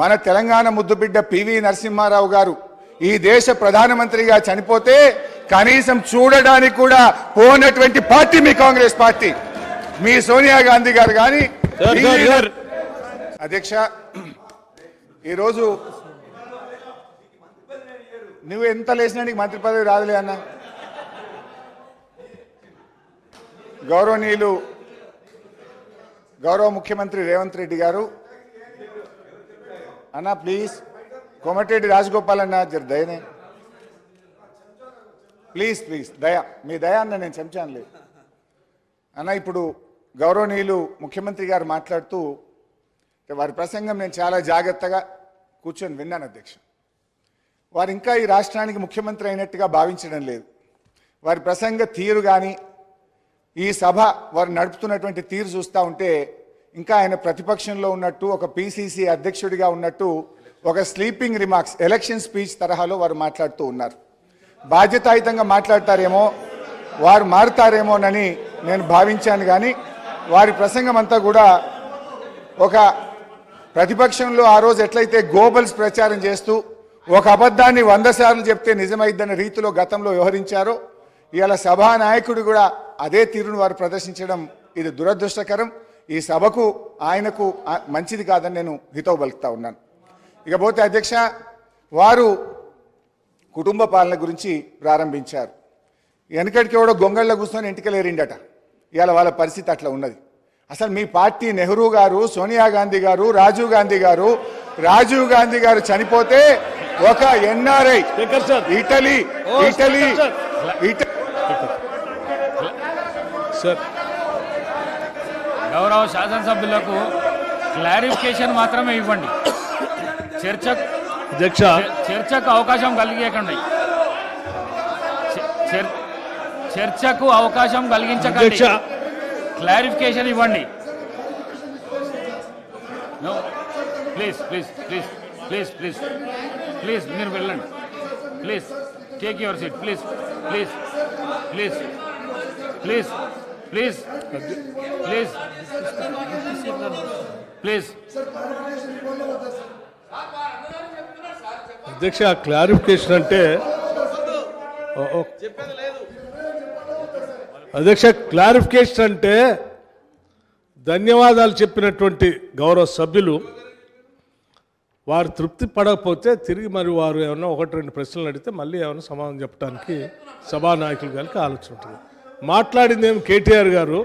మన తెలంగాణ ముద్దుబిడ్డ పివి నరసింహారావు గారు ఈ దేశ ప్రధానమంత్రిగా చనిపోతే కనీసం చూడడానికి కూడా పోనటువంటి పార్టీ మీ కాంగ్రెస్ పార్టీ. మీ సోనియా గాంధీ గారు కానీ అధ్యక్ష ఈరోజు నువ్వు ఎంత లేచినా నీకు మంత్రి పదవి రాదులే అన్న. గౌరవనీయులు గౌరవ ముఖ్యమంత్రి రేవంత్ రెడ్డి గారు అన్నా ప్లీజ్ కోమటిరెడ్డి రాజగోపాల్ అన్న జర దయనే ప్లీజ్ ప్లీజ్ దయా మీ దయా అన్న నేను చెంచాను లేదు అన్న. ఇప్పుడు గౌరవనీయులు ముఖ్యమంత్రి గారు మాట్లాడుతూ వారి ప్రసంగం నేను చాలా జాగ్రత్తగా కూర్చొని విన్నాను అధ్యక్ష. వారు ఇంకా ఈ రాష్ట్రానికి ముఖ్యమంత్రి అయినట్టుగా భావించడం లేదు. వారి ప్రసంగ తీరు కానీ ఈ సభ వారు నడుపుతున్నటువంటి తీరు చూస్తూ ఉంటే ఇంకా ఆయన ప్రతిపక్షంలో ఉన్నట్టు ఒక పిసిసి అధ్యక్షుడిగా ఉన్నట్టు ఒక స్లీపింగ్ రిమార్క్స్ ఎలక్షన్ స్పీచ్ తరహాలో వారు మాట్లాడుతూ ఉన్నారు. బాధ్యతాయుతంగా మాట్లాడతారేమో వారు మారుతారేమోనని నేను భావించాను. కానీ వారి ప్రసంగం అంతా కూడా ఒక ప్రతిపక్షంలో ఆ రోజు ఎట్లయితే గోబల్స్ ప్రచారం చేస్తూ ఒక అబద్ధాన్ని 100 సార్లు చెప్తే నిజమైద్దన్న రీతిలో గతంలో వ్యవహరించారో ఇవాళ సభానాయకుడు కూడా అదే తీరును వారు ప్రదర్శించడం ఇది దురదృష్టకరం. ఈ సభకు ఆయనకు మంచిది కాదని నేను హితవు పలుకుతా ఉన్నాను. ఇకపోతే అధ్యక్ష వారు కుటుంబ పాలన గురించి ప్రారంభించారు. వెనకడికి ఎవడో గొంగళ్ళ కూర్చొని ఇంటికెళ్ళేరిండట. ఇవాళ వాళ్ళ పరిస్థితి అట్లా ఉన్నది. అసలు మీ పార్టీ నెహ్రూ గారు, సోనియా గాంధీ గారు, రాజీవ్ గాంధీ గారు చనిపోతే ఒక ఎన్ఆర్ఐ ఇటలీ గౌరవ శాసనసభ్యులకు క్లారిఫికేషన్ మాత్రమే ఇవ్వండి. చర్చకు అవకాశం కలిగించకండి. చర్చకు అవకాశం కలిగించకండి. క్లారిఫికేషన్ ఇవ్వండి. Please please please please please please మీరు వెళ్ళండి. Please take your seat. Please please please please please please please అధ్యక్ష క్లారిఫికేషన్ అంటే అధ్యక్ష క్లారిఫికేషన్ అంటే ధన్యవాదాలు చెప్పినటువంటి గౌరవ సభ్యులు వారు తృప్తి పడకపోతే తిరిగి మరి వారు ఏమన్నా 1-2 ప్రశ్నలు అడిగితే మళ్ళీ ఏమైనా సమాధానం చెప్పడానికి సభానాయకులు గారికి ఆలోచన ఉంటుంది. మాట్లాడింది ఏమి కేటీఆర్ గారు,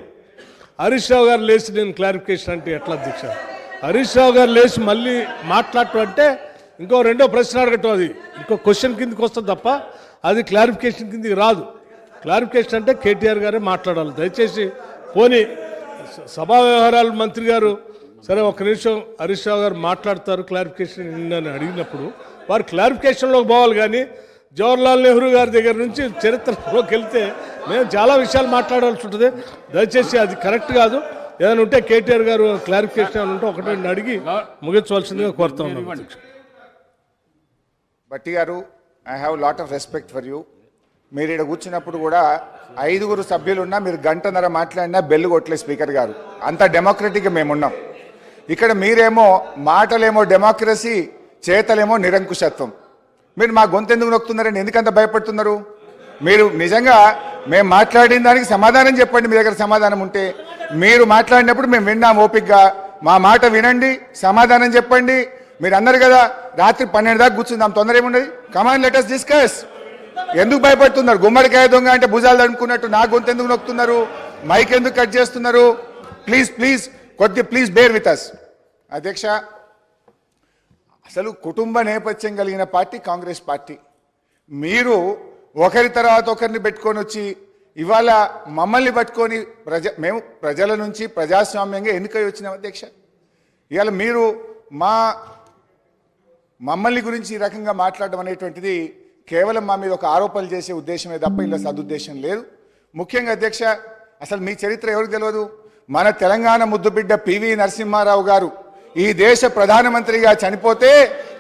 హరీష్ రావు గారు లేచి నేను క్లారిఫికేషన్ అంటే ఎట్లా అధ్యక్ష? హరీష్ రావు గారు లేచి మళ్ళీ మాట్లాడటం అంటే ఇంకో 2వ ప్రశ్న అడగటం, అది ఇంకో క్వశ్చన్ కిందకి వస్తుంది తప్ప అది క్లారిఫికేషన్ కిందకి రాదు. క్లారిఫికేషన్ అంటే కేటీఆర్ గారే మాట్లాడాలి. దయచేసి పోనీ సభా వ్యవహారాల మంత్రి గారు సరే ఒక్క నిమిషం హరీష్ రావు గారు మాట్లాడతారు క్లారిఫికేషన్ అని అడిగినప్పుడు వారు క్లారిఫికేషన్లోకి పోవాలి. కానీ జవహర్లాల్ నెహ్రూ గారి దగ్గర నుంచి చరిత్రలోకి వెళ్తే మేము చాలా విషయాలు మాట్లాడాల్సి ఉంటుంది. దయచేసి అది కరెక్ట్ కాదు. ఏదైనా ఉంటే కేటీఆర్ గారు క్లారిఫికేషన్ ఏమైనా ఉంటే 1-2 అడిగి ముగించవలసిందిగా కోరుతా ఉన్నాం. బట్టి గారు, I have lot of respect for you. మీరు ఇక్కడ కూర్చున్నప్పుడు కూడా 5 సభ్యులున్నా మీరు 1 గంట మాట్లాడినా బెల్లు కొట్టలే స్పీకర్ గారు. అంత డెమోక్రటిక్గా మేమున్నాం. ఇక్కడ మీరేమో మాటలేమో డెమోక్రసీ, చేతలేమో నిరంకుశత్వం. మీరు మా గొంతు ఎందుకు నొక్కుతున్నారని ఎందుకంత భయపడుతున్నారు? మీరు నిజంగా మేము మాట్లాడిన దానికి సమాధానం చెప్పండి. మీ దగ్గర సమాధానం ఉంటే మీరు మాట్లాడినప్పుడు మేము విన్నాం ఓపికగా. మా మాట వినండి, సమాధానం చెప్పండి. మీరు అన్నారు కదా రాత్రి 12 దాకా కూర్చుందాం, తొందర ఏమున్నది? Come on let us discuss. ఎందుకు భయపడుతున్నారు? గుమ్మడికాయ దొంగ అంటే భుజాలు తడుముకున్నట్టు నా గొంతు ఎందుకు నొక్కుతున్నారు? మైక్ ఎందుకు కట్ చేస్తున్నారు? Please please please bear with us. అధ్యక్ష, అసలు కుటుంబ నేపథ్యం కలిగిన పార్టీ కాంగ్రెస్ పార్టీ. మీరు ఒకరి తర్వాత ఒకరిని పెట్టుకొని వచ్చి ఇవాళ మమ్మల్ని పట్టుకొని మేము ప్రజల నుంచి ప్రజాస్వామ్యంగా ఎన్నికై వచ్చినాం అధ్యక్ష. ఇవాళ మీరు మమ్మల్ని గురించి ఈ రకంగా మాట్లాడడం అనేటువంటిది కేవలం మా మీద ఒక ఆరోపణలు చేసే ఉద్దేశమే తప్ప ఇలా సదుద్దేశం లేదు. ముఖ్యంగా అధ్యక్ష, అసలు మీ చరిత్ర ఎవరికి తెలియదు? మన తెలంగాణ ముద్దుబిడ్డ పివి నరసింహారావు గారు ఈ దేశ ప్రధానమంత్రిగా చనిపోతే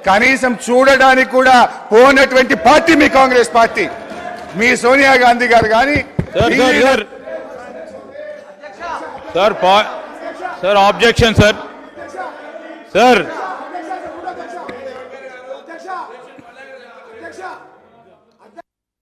కనీసం చూడడానికి కూడా పోనటువంటి పార్టీ మీ కాంగ్రెస్ పార్టీ. మీ సోనియా గాంధీ గారు కానీ सर ऑब्जेक्शन सर అధ్యక్ష